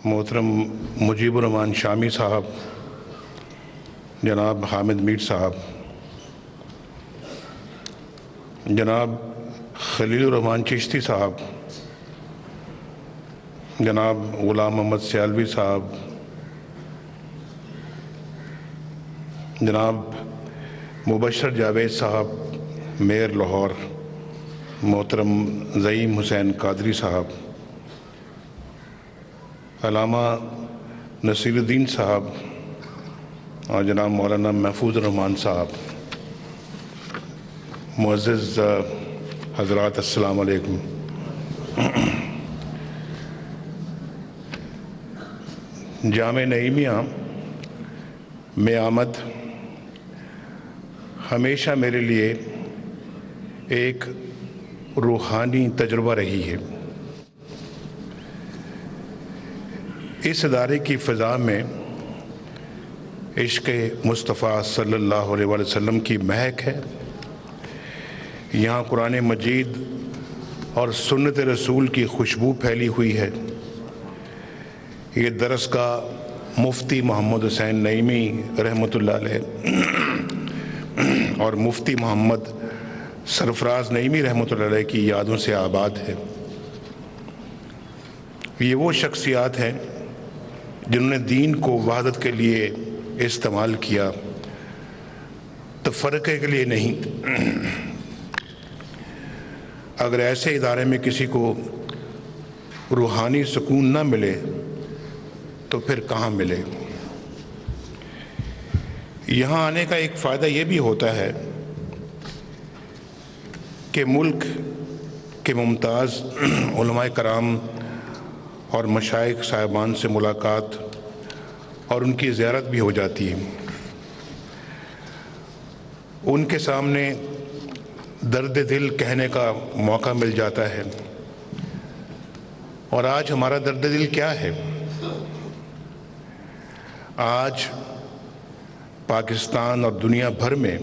محترم مجیب الرحمان شامی صاحب، جناب حامد میر صاحب، جناب خلیل الرحمان چشتی صاحب، جناب غلام محمد سیالوی صاحب، جناب مبشر جاوید صاحب میئر لاہور، محترم زعیم حسین قادری صاحب، علامہ نصیر الدین صاحب اور جناب مولانا محفوظ الرحمان صاحب، معزز حضرات السلام علیکم۔ جامع نعیمیہ میں آمد ہمیشہ میرے لیے ایک روحانی تجربہ رہی ہے۔ اس ادارے کی فضا میں عشق مصطفیٰ صلی اللہ علیہ وسلم کی مہک ہے۔ یہاں قرآن مجید اور سنت رسول کی خوشبو پھیلی ہوئی ہے۔ یہ درسگاہ مفتی محمد حسین نعیمی رحمۃ اللہ علیہ اور مفتی محمد سرفراز نعیمی رحمۃ اللہ علیہ کی یادوں سے آباد ہے۔ یہ وہ شخصیات ہیں جنہوں نے دین کو وحدت کے لیے استعمال کیا، تفرقے کے لیے نہیں۔ اگر ایسے ادارے میں کسی کو روحانی سکون نہ ملے تو پھر کہاں ملے؟ یہاں آنے کا ایک فائدہ یہ بھی ہوتا ہے کہ ملک کے ممتاز علماء کرام اور مشائخ صاحبان سے ملاقات اور ان کی زیارت بھی ہو جاتی ہے۔ ان کے سامنے درد دل کہنے کا موقع مل جاتا ہے۔ اور آج ہمارا درد دل کیا ہے؟ آج پاکستان اور دنیا بھر میں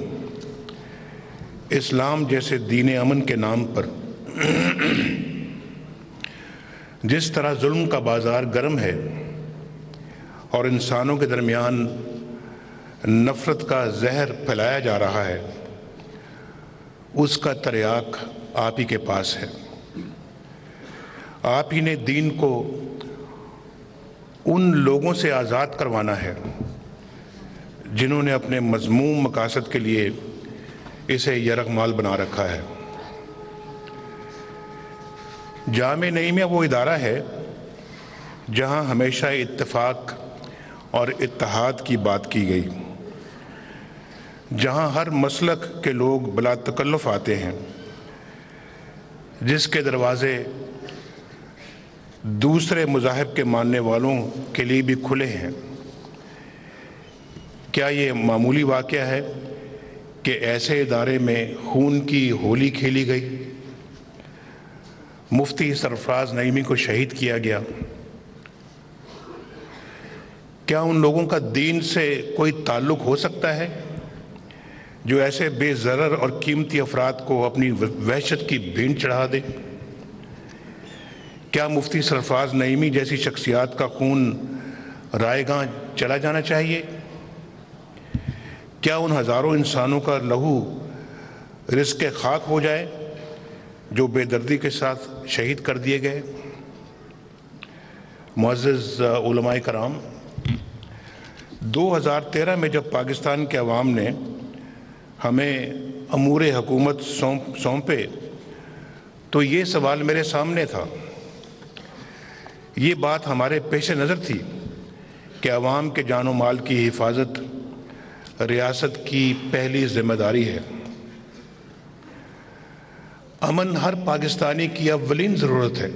اسلام جیسے دین امن کے نام پر جس طرح ظلم کا بازار گرم ہے اور انسانوں کے درمیان نفرت کا زہر پھیلایا جا رہا ہے، اس کا تریاق آپ ہی کے پاس ہے۔ آپ ہی نے دین کو ان لوگوں سے آزاد کروانا ہے جنہوں نے اپنے مذموم مقاصد کے لیے اسے یرغمال بنا رکھا ہے۔ جامع نعیمیہ وہ ادارہ ہے جہاں ہمیشہ اتفاق اور اتحاد کی بات کی گئی، جہاں ہر مسلک کے لوگ بلا تکلف آتے ہیں، جس کے دروازے دوسرے مذاہب کے ماننے والوں کے لیے بھی کھلے ہیں۔ کیا یہ معمولی واقعہ ہے کہ ایسے ادارے میں خون کی ہولی کھیلی گئی، مفتی سرفراز نعیمی کو شہید کیا گیا؟ کیا ان لوگوں کا دین سے کوئی تعلق ہو سکتا ہے جو ایسے بے ضرر اور قیمتی افراد کو اپنی وحشت کی بھینٹ چڑھا دے؟ کیا مفتی سرفراز نعیمی جیسی شخصیات کا خون رائے گاں چلا جانا چاہیے؟ کیا ان ہزاروں انسانوں کا لہو رزق خاک ہو جائے جو بے دردی کے ساتھ شہید کر دیے گئے؟ معزز علماء کرام، 2013 میں جب پاکستان کے عوام نے ہمیں امور حکومت سونپے تو یہ سوال میرے سامنے تھا۔ یہ بات ہمارے پیش نظر تھی کہ عوام کے جان و مال کی حفاظت ریاست کی پہلی ذمہ داری ہے۔ امن ہر پاکستانی کی اولین ضرورت ہے۔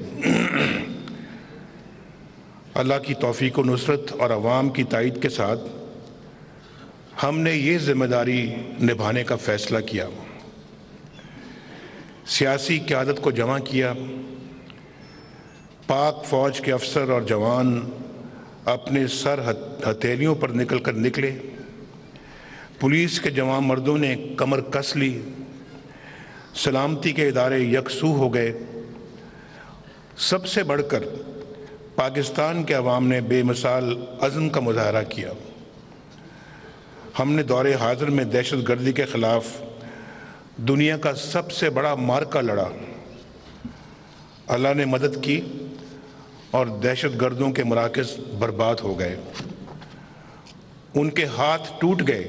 اللہ کی توفیق و نصرت اور عوام کی تائید کے ساتھ ہم نے یہ ذمہ داری نبھانے کا فیصلہ کیا، سیاسی قیادت کو جمع کیا۔ پاک فوج کے افسر اور جوان اپنے سر ہتھیلیوں پر نکل کر نکلے، پولیس کے جوان مردوں نے کمر کس لی، سلامتی کے ادارے یکسو ہو گئے۔ سب سے بڑھ کر پاکستان کے عوام نے بے مثال عزم کا مظاہرہ کیا۔ ہم نے دور حاضر میں دہشت گردی کے خلاف دنیا کا سب سے بڑا معرکہ لڑا۔ اللہ نے مدد کی اور دہشت گردوں کے مراکز برباد ہو گئے، ان کے ہاتھ ٹوٹ گئے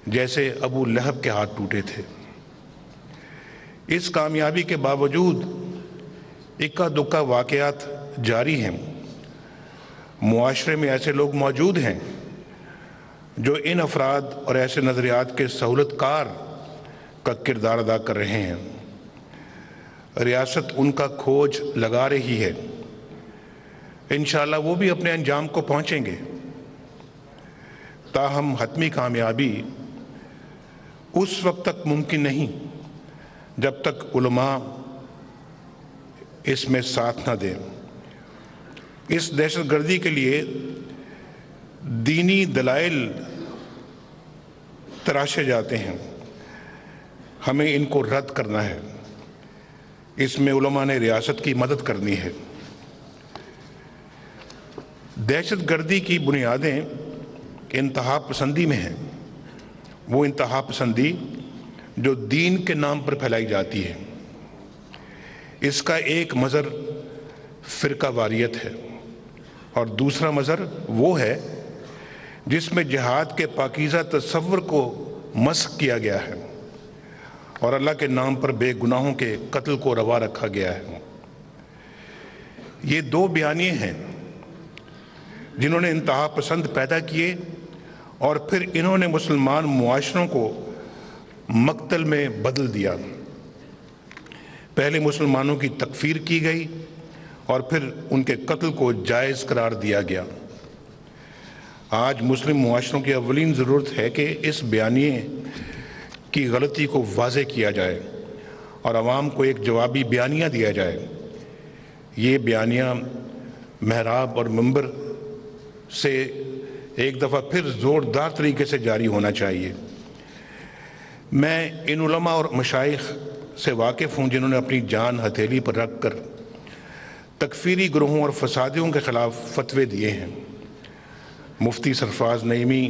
جیسے ابو لہب کے ہاتھ ٹوٹے تھے۔ اس کامیابی کے باوجود اکا دکا واقعات جاری ہیں۔ معاشرے میں ایسے لوگ موجود ہیں جو ان افراد اور ایسے نظریات کے سہولت کار کا کردار ادا کر رہے ہیں۔ ریاست ان کا کھوج لگا رہی ہے، انشاءاللہ وہ بھی اپنے انجام کو پہنچیں گے۔ تاہم حتمی کامیابی اس وقت تک ممکن نہیں جب تک علماء اس میں ساتھ نہ دیں۔ اس دہشت گردی کے لیے دینی دلائل تراشے جاتے ہیں، ہمیں ان کو رد کرنا ہے۔ اس میں علماء نے ریاست کی مدد کرنی ہے۔ دہشت گردی کی بنیادیں انتہا پسندی میں ہیں، وہ انتہا پسندی جو دین کے نام پر پھیلائی جاتی ہے۔ اس کا ایک مظہر فرقہ واریت ہے اور دوسرا مظہر وہ ہے جس میں جہاد کے پاکیزہ تصور کو مسخ کیا گیا ہے اور اللہ کے نام پر بے گناہوں کے قتل کو روا رکھا گیا ہے۔ یہ دو بیانیے ہیں جنہوں نے انتہا پسند پیدا کیے اور پھر انہوں نے مسلمان معاشروں کو مقتل میں بدل دیا۔ پہلے مسلمانوں کی تکفیر کی گئی اور پھر ان کے قتل کو جائز قرار دیا گیا۔ آج مسلم معاشروں کی اولین ضرورت ہے کہ اس بیانیے کی غلطی کو واضح کیا جائے اور عوام کو ایک جوابی بیانیہ دیا جائے۔ یہ بیانیہ محراب اور منبر سے ایک دفعہ پھر زوردار طریقے سے جاری ہونا چاہیے۔ میں ان علماء اور مشائخ سے واقف ہوں جنہوں نے اپنی جان ہتھیلی پر رکھ کر تکفیری گروہوں اور فسادیوں کے خلاف فتوے دیے ہیں۔ مفتی سرفراز نعیمی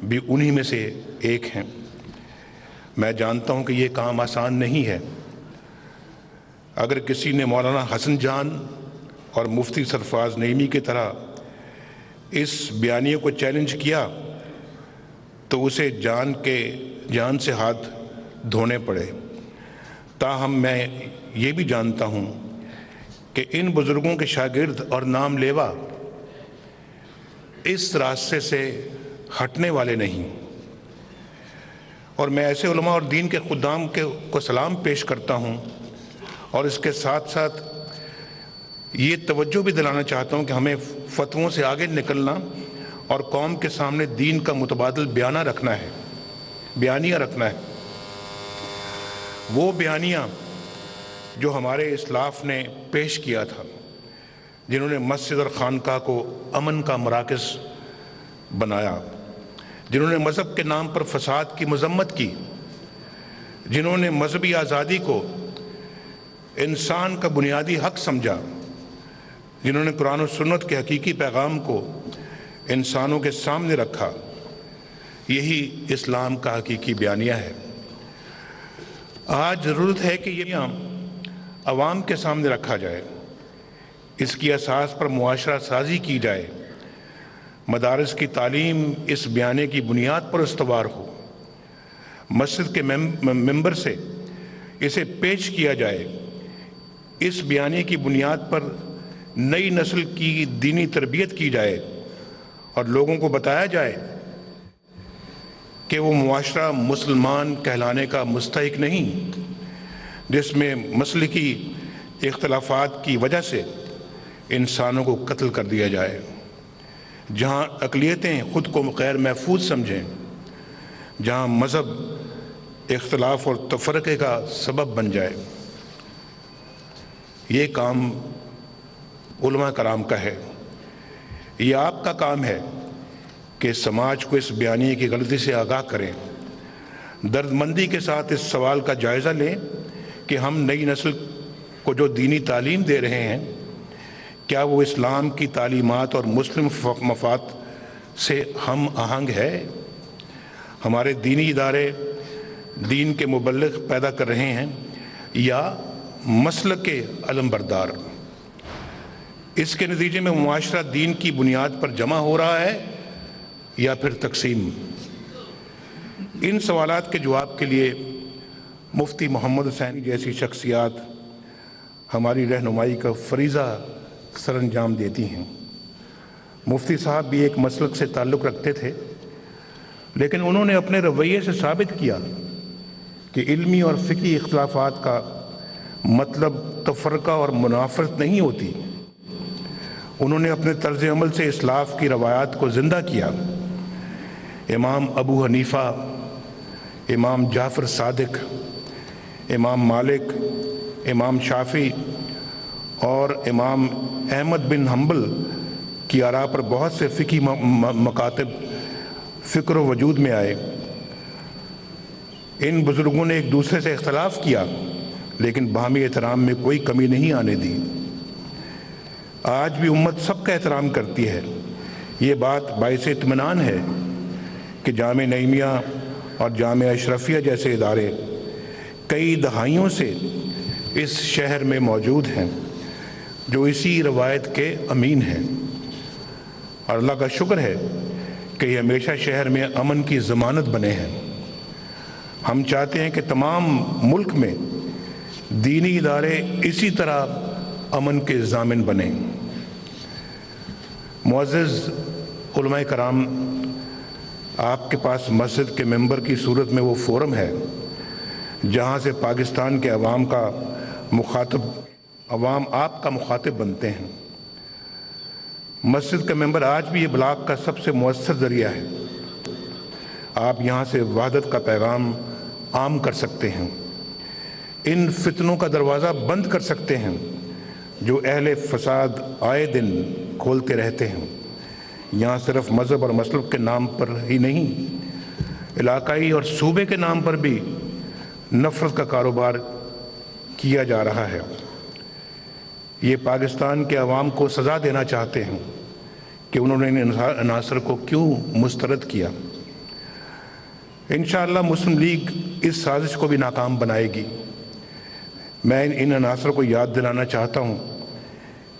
بھی انہی میں سے ایک ہیں۔ میں جانتا ہوں کہ یہ کام آسان نہیں ہے۔ اگر کسی نے مولانا حسن جان اور مفتی سرفراز نعیمی کی طرح اس بیانیے کو چیلنج کیا تو اسے جان سے ہاتھ دھونے پڑے۔ تاہم میں یہ بھی جانتا ہوں کہ ان بزرگوں کے شاگرد اور نام لیوا اس راستے سے ہٹنے والے نہیں، اور میں ایسے علماء اور دین کے خدام کو سلام پیش کرتا ہوں اور اس کے ساتھ ساتھ یہ توجہ بھی دلانا چاہتا ہوں کہ ہمیں فتووں سے آگے نکلنا اور قوم کے سامنے دین کا متبادل بیانیہ رکھنا ہے۔ وہ بیانیہ جو ہمارے اسلاف نے پیش کیا تھا، جنہوں نے مسجد اور خانقاہ کو امن کا مراکز بنایا، جنہوں نے مذہب کے نام پر فساد کی مذمت کی، جنہوں نے مذہبی آزادی کو انسان کا بنیادی حق سمجھا، جنہوں نے قرآن و سنت کے حقیقی پیغام کو انسانوں کے سامنے رکھا، یہی اسلام کا حقیقی بیانیہ ہے۔ آج ضرورت ہے کہ یہ عوام کے سامنے رکھا جائے، اس کی اساس پر معاشرہ سازی کی جائے، مدارس کی تعلیم اس بیانیے کی بنیاد پر استوار ہو، مسجد کے ممبر سے اسے پیش کیا جائے، اس بیانیے کی بنیاد پر نئی نسل کی دینی تربیت کی جائے اور لوگوں کو بتایا جائے کہ وہ معاشرہ مسلمان کہلانے کا مستحق نہیں، جس میں مسلکی اختلافات کی وجہ سے انسانوں کو قتل کر دیا جائے، جہاں اقلیتیں خود کو غیر محفوظ سمجھیں، جہاں مذہب اختلاف اور تفرقے کا سبب بن جائے۔ یہ کام علماء کرام کا ہے، یہ آپ کا کام ہے کہ سماج کو اس بیانیے کی غلطی سے آگاہ کریں، درد مندی کے ساتھ اس سوال کا جائزہ لیں کہ ہم نئی نسل کو جو دینی تعلیم دے رہے ہیں، کیا وہ اسلام کی تعلیمات اور مسلم مفاد سے ہم آہنگ ہے؟ ہمارے دینی ادارے دین کے مبلغ پیدا کر رہے ہیں یا مسلک کے علمبردار؟ اس کے نتیجے میں معاشرہ دین کی بنیاد پر جمع ہو رہا ہے یا پھر تقسیم؟ ان سوالات کے جواب کے لیے مفتی محمد حسینی جیسی شخصیات ہماری رہنمائی کا فریضہ سر انجام دیتی ہیں۔ مفتی صاحب بھی ایک مسلک سے تعلق رکھتے تھے، لیکن انہوں نے اپنے رویے سے ثابت کیا کہ علمی اور فقہی اختلافات کا مطلب تفرقہ اور منافرت نہیں ہوتی۔ انہوں نے اپنے طرز عمل سے اسلاف کی روایات کو زندہ کیا۔ امام ابو حنیفہ، امام جعفر صادق، امام مالک، امام شافعی اور امام احمد بن حنبل کی آراء پر بہت سے فقہی مکاتب فکر و وجود میں آئے۔ ان بزرگوں نے ایک دوسرے سے اختلاف کیا، لیکن باہمی احترام میں کوئی کمی نہیں آنے دی۔ آج بھی امت سب کا احترام کرتی ہے۔ یہ بات باعث اطمینان ہے کہ جامعہ نعیمیہ اور جامعہ اشرفیہ جیسے ادارے کئی دہائیوں سے اس شہر میں موجود ہیں جو اسی روایت کے امین ہیں، اور اللہ کا شکر ہے کہ یہ ہمیشہ شہر میں امن کی ضمانت بنے ہیں۔ ہم چاہتے ہیں کہ تمام ملک میں دینی ادارے اسی طرح امن کے ضامن بنیں۔ معزز علماء کرام، آپ کے پاس مسجد کے ممبر کی صورت میں وہ فورم ہے جہاں سے پاکستان کے عوام آپ کا مخاطب بنتے ہیں۔ مسجد کا ممبر آج بھی یہ ابلاغ کا سب سے مؤثر ذریعہ ہے۔ آپ یہاں سے وحدت کا پیغام عام کر سکتے ہیں، ان فتنوں کا دروازہ بند کر سکتے ہیں جو اہل فساد آئے دن کھولتے رہتے ہیں۔ یہاں صرف مذہب اور مسلک کے نام پر ہی نہیں، علاقائی اور صوبے کے نام پر بھی نفرت کا کاروبار کیا جا رہا ہے۔ یہ پاکستان کے عوام کو سزا دینا چاہتے ہیں کہ انہوں نے ان عناصر کو کیوں مسترد کیا۔ انشاءاللہ مسلم لیگ اس سازش کو بھی ناکام بنائے گی۔ میں ان عناصر کو یاد دلانا چاہتا ہوں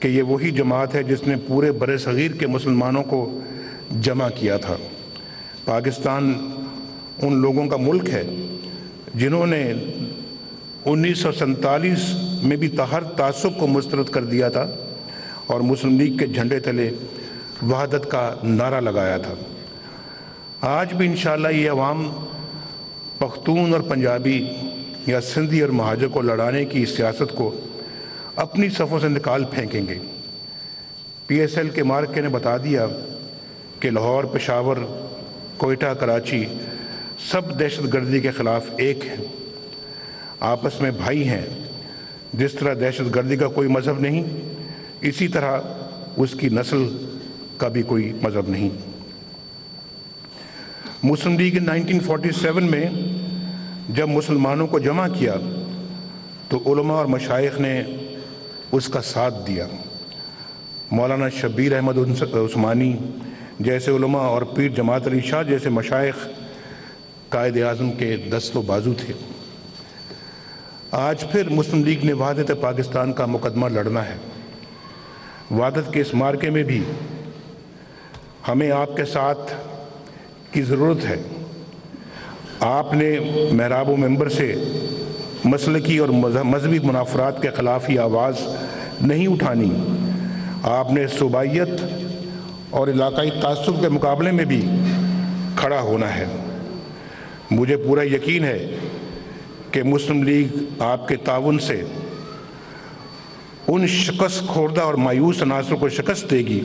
کہ یہ وہی جماعت ہے جس نے پورے بر صغیر کے مسلمانوں کو جمع کیا تھا۔ پاکستان ان لوگوں کا ملک ہے جنہوں نے 1947 میں بھی ہر تعصب کو مسترد کر دیا تھا اور مسلم لیگ کے جھنڈے تلے وحدت کا نعرہ لگایا تھا۔ آج بھی انشاءاللہ یہ عوام پختون اور پنجابی یا سندھی اور مہاجر کو لڑانے کی سیاست کو اپنی صفوں سے نکال پھینکیں گے۔ پی ایس ایل کے مارکے نے بتا دیا کہ لاہور، پشاور، کوئٹہ، کراچی سب دہشت گردی کے خلاف ایک ہیں، آپس میں بھائی ہیں۔ جس طرح دہشت گردی کا کوئی مذہب نہیں، اسی طرح اس کی نسل کا بھی کوئی مذہب نہیں۔ مسلم لیگ 1947 میں جب مسلمانوں کو جمع کیا تو علماء اور مشائخ نے اس کا ساتھ دیا۔ مولانا شبیر احمد عثمانی جیسے علماء اور پیر جماعت علی شاہ جیسے مشائخ قائد اعظم کے دست و بازو تھے۔ آج پھر مسلم لیگ نے وحدت پاکستان کا مقدمہ لڑنا ہے۔ وحدت کے اس مارکے میں بھی ہمیں آپ کے ساتھ کی ضرورت ہے۔ آپ نے محراب و منبر سے مسلکی اور مذہبی منافرات کے خلاف ہی آواز نہیں اٹھانی، آپ نے صوبائیت اور علاقائی تعصب کے مقابلے میں بھی کھڑا ہونا ہے۔ مجھے پورا یقین ہے کہ مسلم لیگ آپ کے تعاون سے ان شکست خوردہ اور مایوس عناصر کو شکست دے گی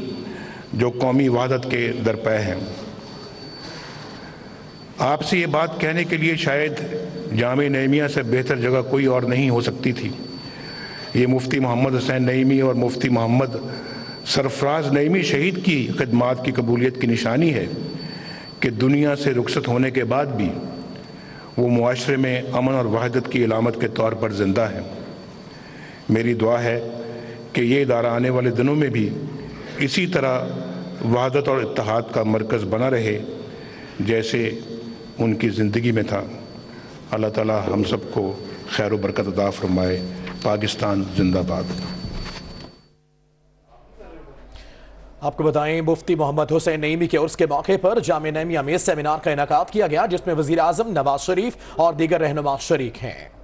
جو قومی وحدت کے درپے ہیں۔ آپ سے یہ بات کہنے کے لیے شاید جامعہ نعیمیہ سے بہتر جگہ کوئی اور نہیں ہو سکتی تھی۔ یہ مفتی محمد حسین نعیمی اور مفتی محمد سرفراز نعیمی شہید کی خدمات کی قبولیت کی نشانی ہے کہ دنیا سے رخصت ہونے کے بعد بھی وہ معاشرے میں امن اور وحدت کی علامت کے طور پر زندہ ہے۔ میری دعا ہے کہ یہ ادارہ آنے والے دنوں میں بھی اسی طرح وحدت اور اتحاد کا مرکز بنا رہے جیسے ان کی زندگی میں تھا۔ اللہ تعالیٰ ہم سب کو خیر و برکت عطا فرمائے۔ پاکستان زندہ باد۔ آپ کو بتائیں مفتی محمد حسین نعیمی کے عرس کے موقع پر جامعہ نعیمیہ میں سیمینار کا انعقاد کیا گیا، جس میں وزیر اعظم نواز شریف اور دیگر رہنما شریک ہیں۔